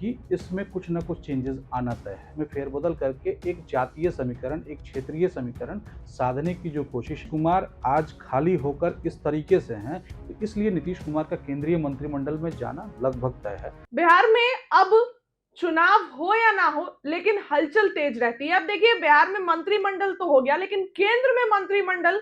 कि इसमें कुछ ना कुछ चेंजेस आना तय है। में फेरबदल करके एक जातीय समीकरण, एक क्षेत्रीय समीकरण साधने की जो कोशिश कुमार आज खाली होकर इस तरीके से हैं, तो इसलिए नीतीश कुमार का केंद्रीय मंत्रिमंडल में जाना लगभग तय है। बिहार में अब चुनाव हो या ना हो, लेकिन हलचल तेज रहती है। अब देखिए, बिहार में मंत्रिमंडल तो हो गया, लेकिन केंद्र में मंत्रिमंडल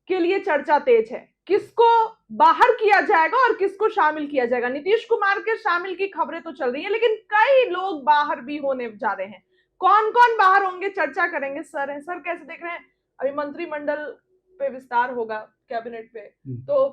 के लिए चर्चा तेज है। किसको बाहर किया जाएगा और किसको शामिल किया जाएगा। नीतीश कुमार के शामिल की खबरें तो चल रही है, लेकिन कई लोग बाहर भी होने जा रहे हैं। कौन कौन बाहर होंगे, चर्चा करेंगे। सर कैसे देख रहे हैं? अभी मंत्रिमंडल पे विस्तार होगा, कैबिनेट पे, तो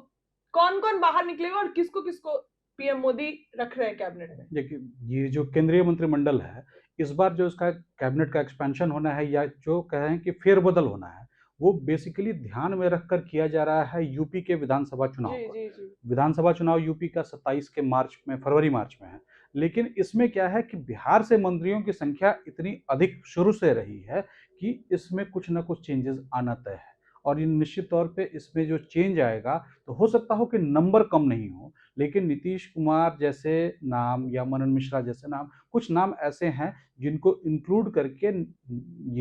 कौन कौन बाहर निकलेगा और किसको किसको पीएम मोदी रख रहे हैं कैबिनेट में? देखिए, ये जो केंद्रीय मंत्रिमंडल है, इस बार जो इसका कैबिनेट का एक्सपेंशन होना है या जो कह रहे हैं कि फेरबदल होना है, वो बेसिकली ध्यान में रखकर किया जा रहा है यूपी के विधानसभा चुनाव जी को। जी जी। विधानसभा चुनाव यूपी का 27 के मार्च में, फरवरी-मार्च में है। लेकिन इसमें क्या है कि बिहार से मंत्रियों की संख्या इतनी अधिक शुरू से रही है कि इसमें कुछ ना कुछ चेंजेस आना तय है। और ये निश्चित तौर पे इसमें जो चेंज आएगा, तो हो सकता हो कि नंबर कम नहीं हो, लेकिन नीतीश कुमार जैसे नाम या मनन मिश्रा जैसे नाम, कुछ नाम ऐसे हैं जिनको इंक्लूड करके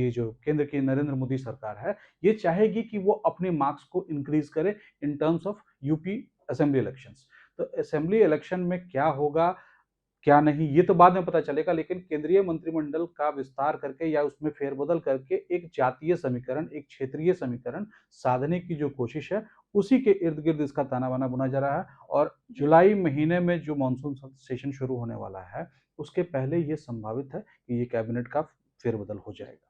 ये जो केंद्र की नरेंद्र मोदी सरकार है, ये चाहेगी कि वो अपने मार्क्स को इंक्रीज करे in terms of UP assembly elections. तो असेंबली इलेक्शन में क्या होगा, क्या नहीं, ये तो बाद में पता चलेगा, लेकिन केंद्रीय मंत्रिमंडल का विस्तार करके या उसमें फेरबदल करके एक जातीय समीकरण, एक क्षेत्रीय समीकरण साधने की जो कोशिश है, उसी के इर्द-गिर्द इसका ताना-बाना बुना जा रहा है। और जुलाई महीने में जो मानसून सेशन शुरू होने वाला है, उसके पहले ये संभावित है कि ये कैबिनेट का फेरबदल हो जाएगा।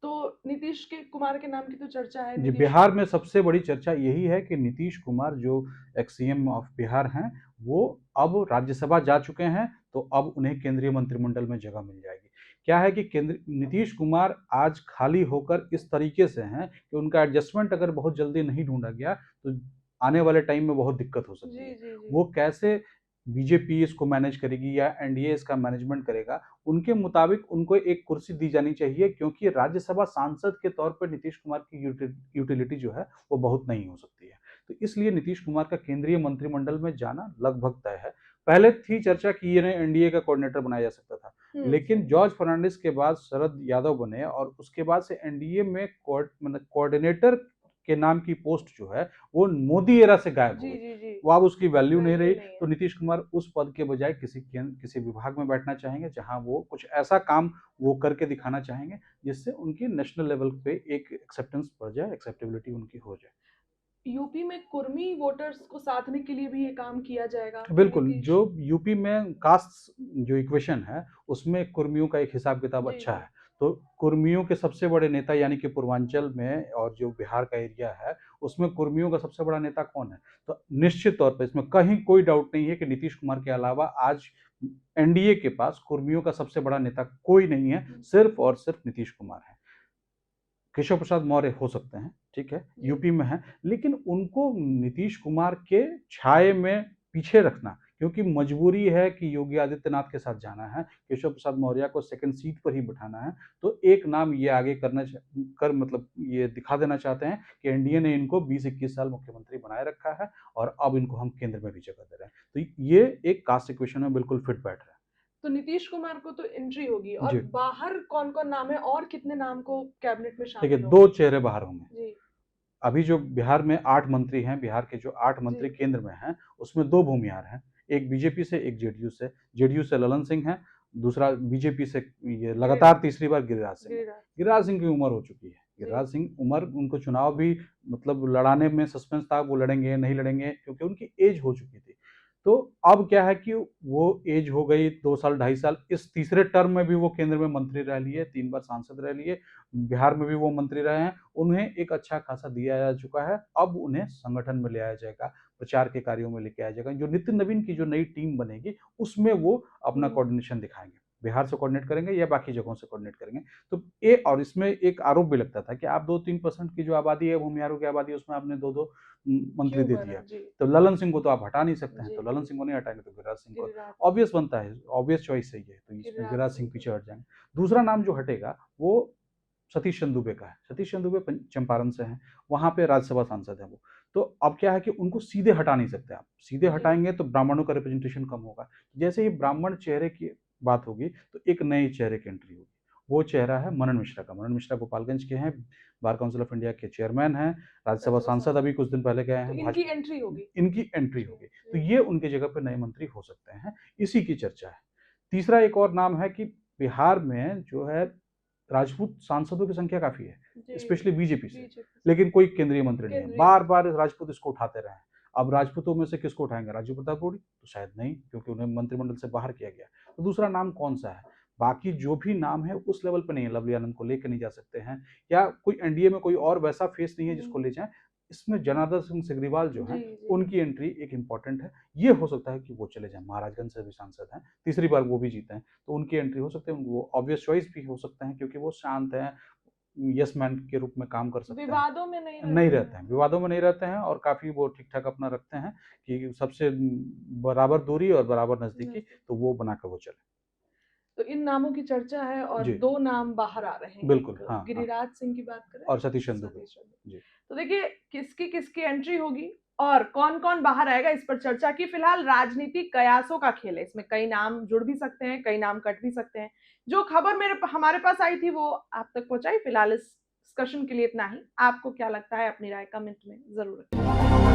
तो नीतीश के कुमार के नाम की तो चर्चा है। जी, नीतीश बिहार में सबसे बड़ी चर्चा यही है कि नीतीश कुमार जो एक्स सीएम ऑफ बिहार हैं, वो अब राज्यसभा जा चुके हैं, तो अब उन्हें केंद्रीय मंत्रिमंडल में जगह मिल जाएगी। क्या है कि केंद्र नीतीश कुमार आज खाली होकर इस तरीके से हैं कि उनका एडजस्टमेंट अगर बहुत जल्दी नहीं ढूँढा गया, तो आने वाले टाइम में बहुत दिक्कत हो सकती जी है। जी जी। वो कैसे बीजेपी इसको मैनेज करेगी या एनडीए इसका मैनेजमेंट करेगा, उनके मुताबिक उनको एक कुर्सी दी जानी चाहिए, क्योंकि राज्यसभा सांसद के तौर पर नीतीश कुमार की यूटिलिटी जो है वो बहुत नहीं हो सकती है। तो इसलिए नीतीश कुमार का केंद्रीय मंत्रिमंडल में जाना लगभग तय है। पहले थी चर्चा कि इन्हें एनडीए का कोऑर्डिनेटर बनाया जा सकता था, लेकिन जॉर्ज फर्नांडिस के बाद शरद यादव बने और उसके बाद से एनडीए में कोऑर्डिनेटर के नाम की पोस्ट जो है वो मोदी एरा से गायब हो जी गई। जी जी। वो अब उसकी वैल्यू नहीं वैल्यू रही। नहीं है। तो नीतीश कुमार उस पद के बजाय किसी विभाग में बैठना चाहेंगे, जहां वो कुछ ऐसा काम वो करके दिखाना चाहेंगे जिससे उनकी नेशनल लेवल पे एक एक्सेप्टेंस बढ़ जाए, एक्सेप्टेबिलिटी उनकी हो जाए। यूपी में कुर्मी वोटर्स को साधने के लिए भी ये काम किया जाएगा बिल्कुल, नीतीश। जो यूपी में कास्ट जो इक्वेशन है, उसमें कुर्मियों का एक हिसाब-किताब जी अच्छा जी। है। तो कुर्मियों के सबसे बड़े नेता यानी कि पूर्वांचल में और जो बिहार का एरिया है, उसमें कुर्मियों का सबसे बड़ा नेता कौन है? तो निश्चित तौर पे इसमें कहीं कोई डाउट नहीं है कि नीतीश कुमार के अलावा आज एनडीए के पास कुर्मियों का सबसे बड़ा नेता कोई नहीं है, सिर्फ़ और सिर्फ़ नीतीश कुमार हैं। केशव प्रसाद मौर्य हो सकते हैं, ठीक है, यूपी में हैं, लेकिन उनको नीतीश कुमार के छाये में पीछे रखना, क्योंकि मजबूरी है कि योगी आदित्यनाथ के साथ जाना है, केशव प्रसाद मौर्य को सेकंड सीट पर ही बिठाना है, तो एक नाम ये आगे मतलब ये दिखा देना चाहते हैं कि एनडीए ने इनको 20-21 साल मुख्यमंत्री बनाए रखा है और अब इनको हम केंद्र में भी जगह दे रहे हैं। तो ये एक कास्ट इक्वेशन में बिल्कुल फिट बैठ रहा है। तो नीतीश कुमार को तो एंट्री होगी, और जी, बाहर कौन कौन नाम है और कितने नाम को कैबिनेट में देखिए शामिल 2 होंगे? चेहरे बाहर होंगे। जी अभी जो बिहार में 8 मंत्री हैं, बिहार के जो 8 जी। मंत्री केंद्र में हैं, उसमें 2 भूमिहार हैं। एक बीजेपी से, एक जेडीयू से। जेडीयू से ललन सिंह हैं, दूसरा बीजेपी से ये गिरिराज। लगातार तीसरी बार गिरिराज सिंह हैं। गिरिराज। गिरिराज सिंह की उम्र हो चुकी है। जी गिरिराज सिंह उम्र उनको चुनाव भी मतलब लड़ाने में सस्पेंस था, वो लड़ेंगे, नहीं लड़ेंगे, क्योंकि उनकी एज हो चुकी थी। तो अब क्या है कि वो एज हो गई 2 साल, 2.5 साल, इस तीसरे टर्म में भी वो केंद्र में मंत्री रह लिए, 3 बार सांसद रह लिए, बिहार में भी वो मंत्री रहे हैं। उन्हें एक अच्छा खासा दिया जा चुका है, अब उन्हें संगठन में ले आया जाएगा, प्रचार के कार्यों में लेके आया जाएगा। जो नितिन नवीन की जो नई टीम बनेगी, उसमें वो अपना कोऑर्डिनेशन दिखाएँगे। बिहार से कोऑर्डिनेट करेंगे या बाकी जगहों से कोऑर्डिनेट करेंगे। तो ये, और इसमें एक आरोप भी लगता था कि आप 2-3% की जो आबादी है, भूमिहारों की आबादी है, उसमें आपने 2-2 मंत्री क्यों दे बना? दिया। जी तो ललन सिंह को तो आप हटा नहीं सकते हैं, जी तो जी। ललन सिंह को नहीं हटाएँगे तो गिरिराज सिंह को गिरिराज। ऑब्वियस बनता है, ऑब्वियस चॉइस सही है, तो इसमें गिरिराज गिरिराज सिंह सिंह को। पीछे हट जाएँगे। दूसरा नाम जो हटेगा, वो सतीश चंदुबे का है। सतीश चंदुबे चंपारण से हैं, वहाँ पे राज्यसभा सांसद हैं वो। तो अब क्या है कि उनको सीधे हटा नहीं सकते आप, सीधे जी। हटाएंगे तो ब्राह्मणों का रिप्रेजेंटेशन कम होगा। जैसे ही ब्राह्मण चेहरे की बात होगी तो एक नए चेहरे की एंट्री होगी, वो चेहरा है मनन मिश्रा का। मनन मिश्रा गोपालगंज के हैं, बार काउंसिल ऑफ इंडिया के चेयरमैन हैं, राज्यसभा सांसद अभी कुछ दिन पहले गए तो हैं। इनकी एंट्री होगी। इनकी एंट्री जी, होगी, तो जी। ये उनकी जगह पे नए मंत्री हो सकते हैं, इसी की चर्चा है। तीसरा एक और नाम है कि बिहार में जो है राजपूत सांसदों की संख्या काफ़ी है, जी, स्पेशली बीजेपी से, बीजेपी से। लेकिन कोई केंद्रीय मंत्री नहीं है। केंद्रीय बार-बार राजपूत इसको उठाते रहे हैं। अब राजपूतों में से किसको उठाएँगे? राजीव प्रताप रूडी? तो शायद नहीं, क्योंकि उन्हें मंत्रिमंडल से बाहर किया गया। तो दूसरा नाम कौन-सा है? बाकी जो भी नाम है उस लेवल पे नहीं है, लवली आनंद को लेके नहीं जा सकते हैं, या कोई एनडीए में कोई और वैसा फेस नहीं है जिसको ले जाएँ। इसमें जनार्दन सिंह सिग्रीवाल जो हैं, जी, जी। उनकी एंट्री एक इम्पोर्टेंट है। ये हो सकता है कि वो चले जाएँ, महाराजगंज से भी सांसद हैं, तीसरी बार वो भी जीते हैं, तो उनकी एंट्री हो सकती है। वो ऑब्वियस चॉइस भी हो सकते हैं क्योंकि वो शांत हैं, यस मैन के रूप में काम कर सकते हैं। विवादों में नहीं नहीं रहते रहते हैं, विवादों में नहीं रहते हैं और काफ़ी वो ठीक-ठाक अपना रखते हैं कि सबसे बराबर दूरी और बराबर नज़दीकी, तो वो बना के वो चले। तो इन नामों की चर्चा है और जी, 2 नाम बाहर आ रहे हैं। बिल्कुल, एक हाँ, हाँ। गिरिराज सिंह की बात करें, और सतीश चंद्र को। सतीश चंद्र। जी। तो देखिए किसकी एंट्री होगी और कौन-कौन बाहर आएगा इस पर चर्चा की। फिलहाल राजनीतिक कयासों का खेल है। इसमें कई नाम जुड़ भी सकते हैं, कई नाम कट भी सकते हैं। जो खबर हमारे पास आई थी वो आप तक पहुँचाई। फिलहाल इस डिस्कशन के लिए इतना ही। आपको क्या लगता है अपनी राय कमेंट में ज़रूर रखें।